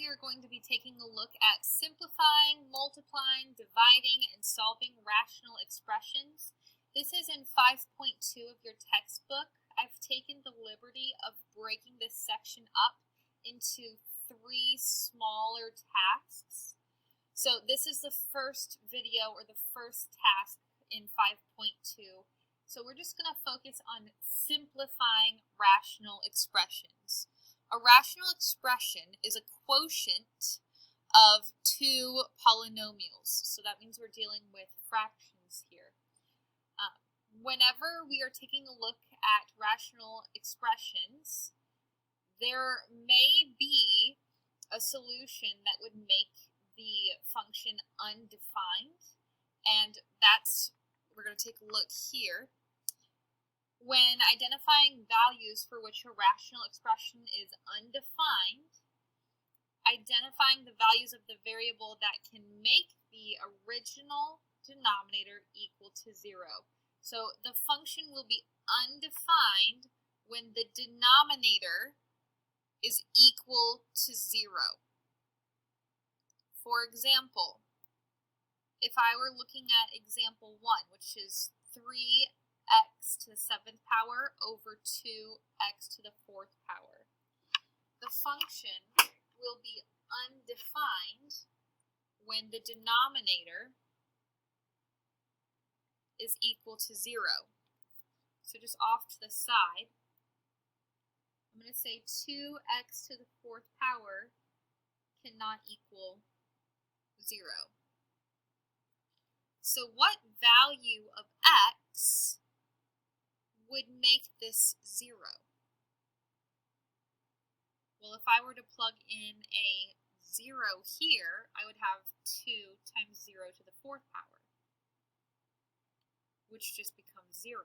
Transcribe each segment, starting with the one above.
we are going to be taking a look at simplifying, multiplying, dividing, and solving rational expressions. This is in 5.2 of your textbook. I've taken the liberty of breaking this section up into 3 smaller tasks. So this is the first video or the first task in 5.2. So we're just going to focus on simplifying rational expressions. A rational expression is a quotient of 2 polynomials. So that means we're dealing with fractions here. Whenever we are taking a look at rational expressions, there may be a solution that would make the function undefined, and we're going to take a look here. When identifying values for which a rational expression is undefined, identifying the values of the variable that can make the original denominator equal to 0. So the function will be undefined when the denominator is equal to 0. For example, if I were looking at example 1, which is 3x to the 7th power over 2x to the 4th power, the function will be undefined when the denominator is equal to 0. So just off to the side, I'm going to say 2x to the 4th power cannot equal 0. So what value of x would make this 0? Well, if I were to plug in a 0 here, I would have 2 times 0 to the 4th power, which just becomes 0.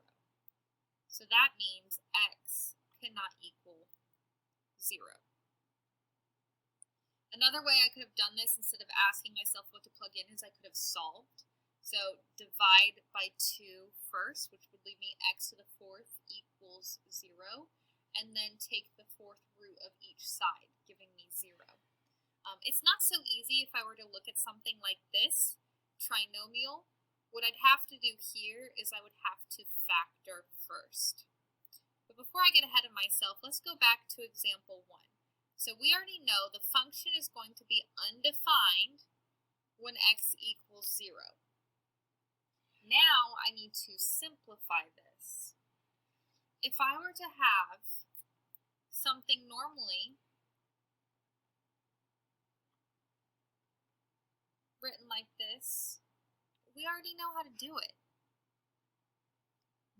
So that means x cannot equal 0. Another way I could have done this, instead of asking myself what to plug in, is I could have solved. So divide by 2 first, which would leave me x to the 4th equals 0, and then take the 4th root of each side, giving me 0. It's not so easy if I were to look at something like this, trinomial. What I'd have to do here is I would have to factor first. But before I get ahead of myself, let's go back to example 1. So we already know the function is going to be undefined when x equals 0. Now I need to simplify this. If I were to have something normally written like this, we already know how to do it.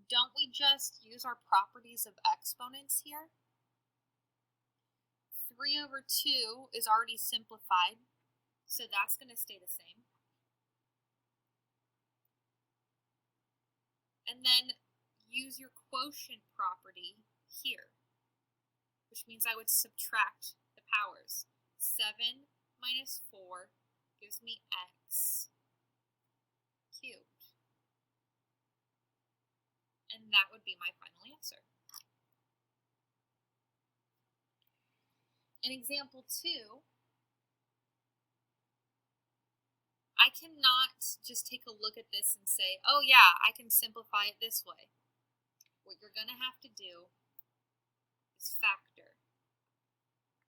Don't we just use our properties of exponents here? 3 over 2 is already simplified, so that's going to stay the same. And then use your quotient property here, which means I would subtract the powers. 7 minus 4 gives me x cubed. And that would be my final answer. In example 2, I cannot just take a look at this and say, oh yeah, I can simplify it this way. What you're going to have to do is factor.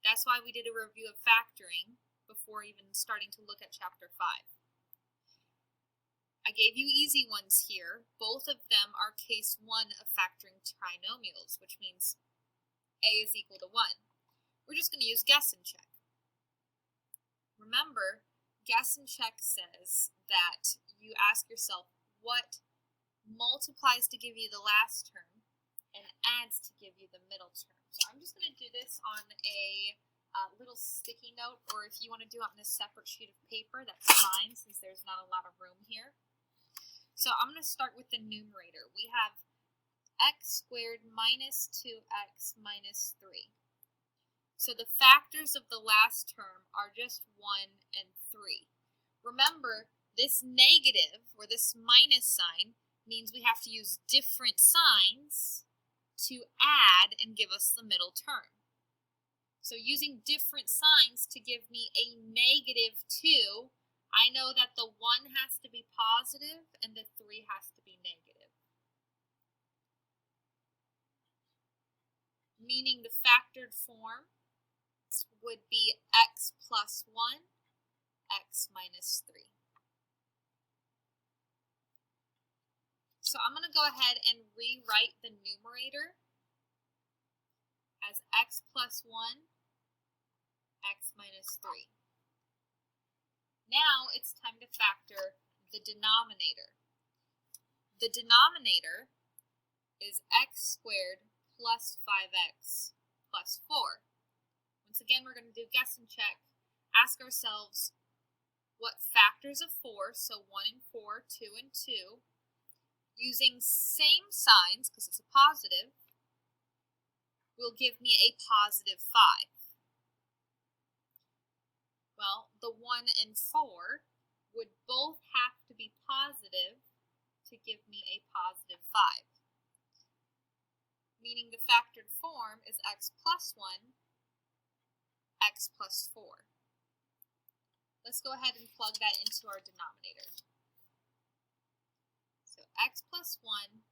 That's why we did a review of factoring before even starting to look at chapter 5. I gave you easy ones here. Both of them are case 1 of factoring trinomials, which means a is equal to 1. We're just going to use guess and check. Remember, guess and check says that you ask yourself what multiplies to give you the last term and adds to give you the middle term. So I'm just going to do this on a little sticky note, or if you want to do it on a separate sheet of paper, that's fine since there's not a lot of room here. So I'm going to start with the numerator. We have x squared minus 2x minus 3. So the factors of the last term are just 1 and 3. Remember, this negative, or this minus sign, means we have to use different signs to add and give us the middle term. So using different signs to give me a -2, I know that the 1 has to be positive and the 3 has to be negative. Meaning the factored form would be x plus 1, x minus 3. So I'm going to go ahead and rewrite the numerator as x plus 1, x minus 3. Now it's time to factor the denominator. The denominator is x squared plus 5x plus 4. Once again, we're going to do guess and check. Ask ourselves what factors of 4, so 1 and 4, 2 and 2, using same signs, because it's a positive, will give me a positive 5. Well, the 1 and 4 would both have to be positive to give me a positive 5. Meaning the factored form is x plus 1, x plus 4. Let's go ahead and plug that into our denominator. So x plus 1,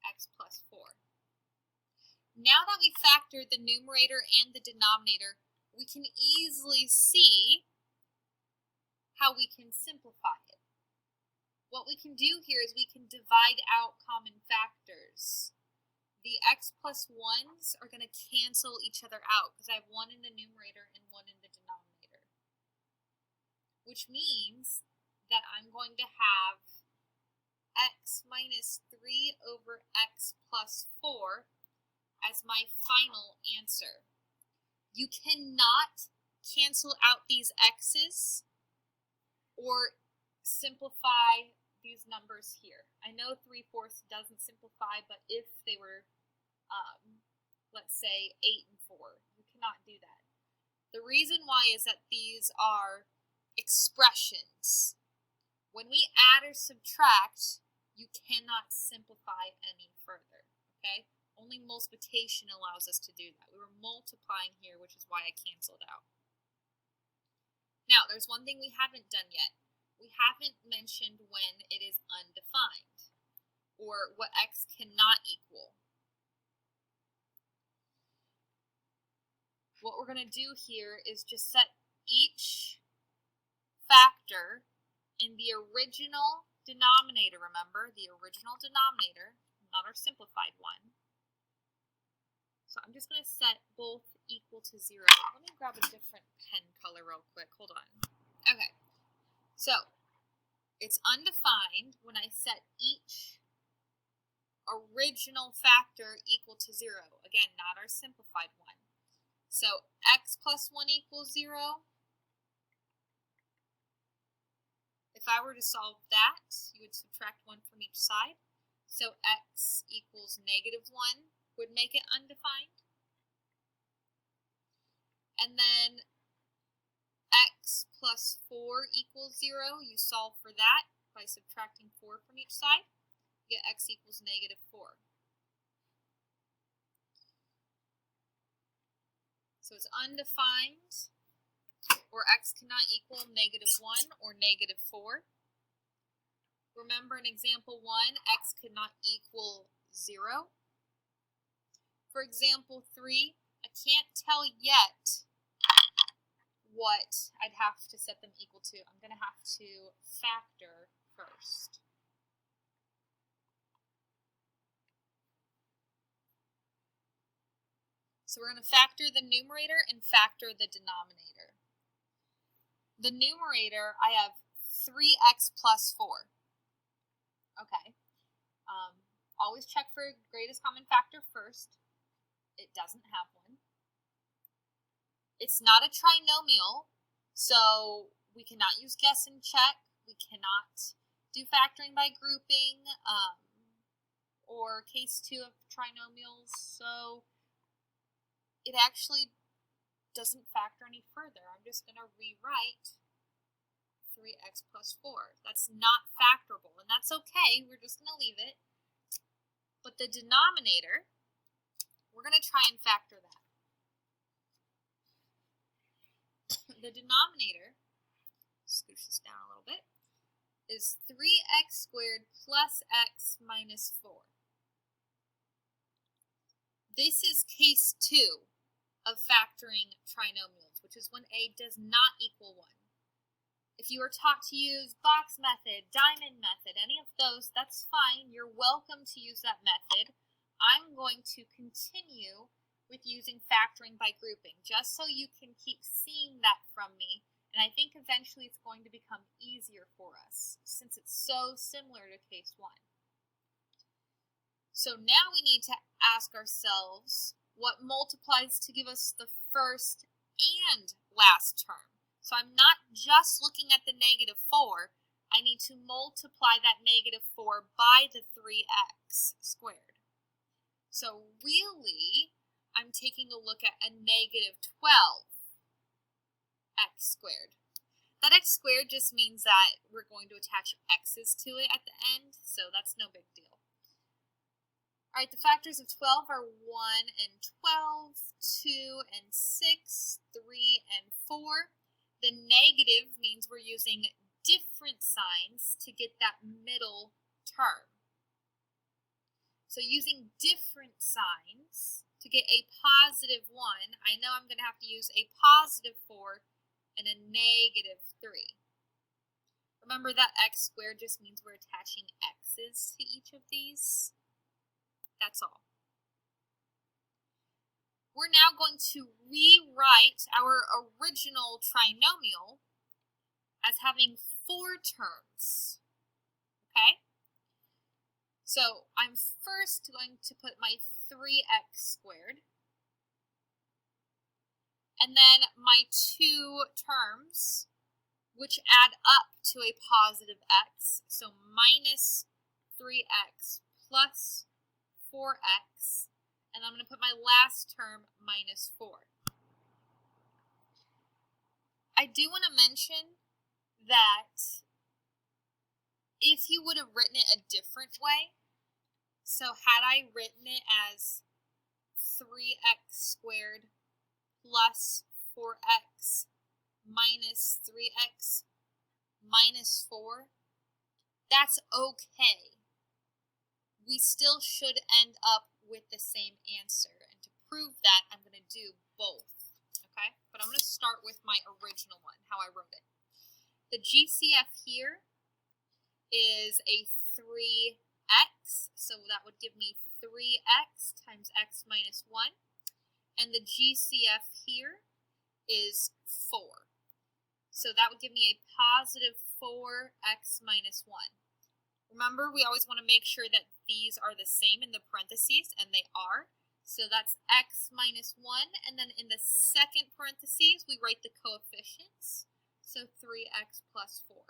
x plus 4. Now that we factored the numerator and the denominator, we can easily see how we can simplify it. What we can do here is we can divide out common factors. The x plus 1's are going to cancel each other out because I have 1 in the numerator and 1 in the denominator. Which means that I'm going to have x minus 3 over x plus 4 as my final answer. You cannot cancel out these x's or simplify these numbers here. I know 3/4 doesn't simplify, but if they were, let's say 8 and 4, you cannot do that. The reason why is that these are expressions. When we add or subtract, you cannot simplify any further, okay? Only multiplication allows us to do that. We were multiplying here, which is why I canceled out. Now, there's one thing we haven't done yet. We haven't mentioned when it is undefined, or what x cannot equal. What we're going to do here is just set each factor in the original denominator, remember, the original denominator, not our simplified one. So I'm just going to set both equal to 0. Let me grab a different pen color real quick. Hold on. Okay. So it's undefined when I set each original factor equal to 0. Again, not our simplified one. So x plus 1 equals 0. If I were to solve that, you would subtract 1 from each side. So x equals -1 would make it undefined. And then x plus 4 equals 0. You solve for that by subtracting 4 from each side. You get x equals -4. So it's undefined, or x cannot equal -1 or -4. Remember in example 1, x could not equal 0. For example 3, I can't tell yet what I'd have to set them equal to. I'm going to have to factor first. So we're going to factor the numerator and factor the denominator. The numerator, I have 3x plus 4. Okay. Always check for greatest common factor first. It doesn't have one. It's not a trinomial, so we cannot use guess and check. We cannot do factoring by grouping or case 2 of trinomials. So it actually doesn't factor any further. I'm just going to rewrite 3x plus 4. That's not factorable, and that's okay. We're just going to leave it. But the denominator, we're going to try and factor that. the denominator, scooch this down a little bit, is 3x squared plus x minus 4. This is case 2 of factoring trinomials, which is when a does not equal 1. If you are taught to use box method, diamond method, any of those, that's fine. You're welcome to use that method. I'm going to continue with using factoring by grouping, just so you can keep seeing that from me. And I think eventually it's going to become easier for us, since it's so similar to case 1. So now we need to ask ourselves what multiplies to give us the first and last term. So I'm not just looking at the negative 4. I need to multiply that negative 4 by the 3x squared. So really, I'm taking a look at a negative 12x squared. That x squared just means that we're going to attach x's to it at the end, so that's no big deal. All right, the factors of 12 are 1 and 12, 2 and 6, 3 and 4. The negative means we're using different signs to get that middle term. So using different signs to get a positive 1, I know I'm going to have to use a positive 4 and a negative 3. Remember that x squared just means we're attaching x's to each of these. That's all. We're now going to rewrite our original trinomial as having 4 terms. Okay? So I'm first going to put my 3x squared, and then my 2 terms, which add up to a positive x, so minus 3x plus 4x, and I'm going to put my last term minus 4. I do want to mention that if you would have written it a different way, so had I written it as 3x squared plus 4x minus 3x minus 4, that's okay. We still should end up with the same answer. And to prove that, I'm going to do both. Okay? But I'm going to start with my original one, how I wrote it. The GCF here is a 3x, so that would give me 3x times x minus 1. And the GCF here is 4. So that would give me a positive 4x minus 1. Remember, we always want to make sure that these are the same in the parentheses, and they are. So that's x minus 1, and then in the second parentheses, we write the coefficients. So 3x plus 4.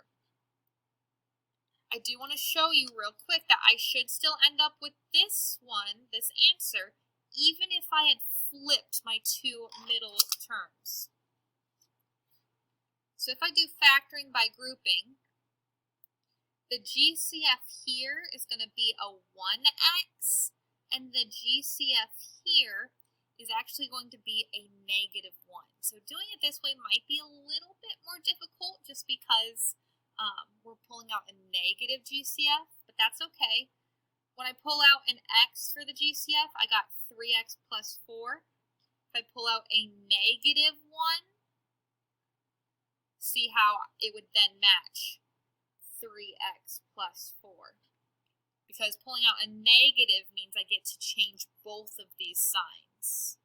I do want to show you real quick that I should still end up with this one, this answer, even if I had flipped my 2 middle terms. So if I do factoring by grouping, the GCF here is going to be a 1x, and the GCF here is actually going to be a negative 1. So doing it this way might be a little bit more difficult just because we're pulling out a negative GCF, but that's okay. When I pull out an x for the GCF, I got 3x plus 4. If I pull out a negative 1, see how it would then match 3x plus 4. Because pulling out a negative means I get to change both of these signs.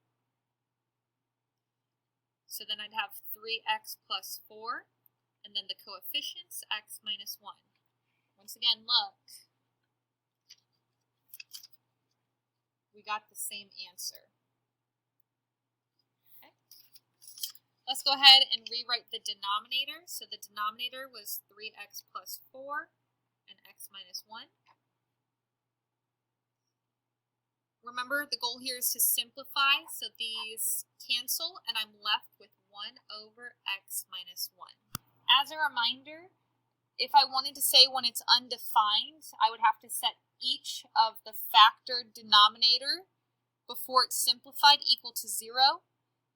So then I'd have 3x plus 4, and then the coefficients, x minus 1. Once again, look. We got the same answer. Okay. Let's go ahead and rewrite the denominator. So the denominator was 3x plus 4 and x minus 1. Remember, the goal here is to simplify, so these cancel, and I'm left with 1 over x minus 1. As a reminder, if I wanted to say when it's undefined, I would have to set each of the factor denominator before it's simplified equal to 0,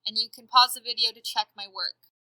and you can pause the video to check my work.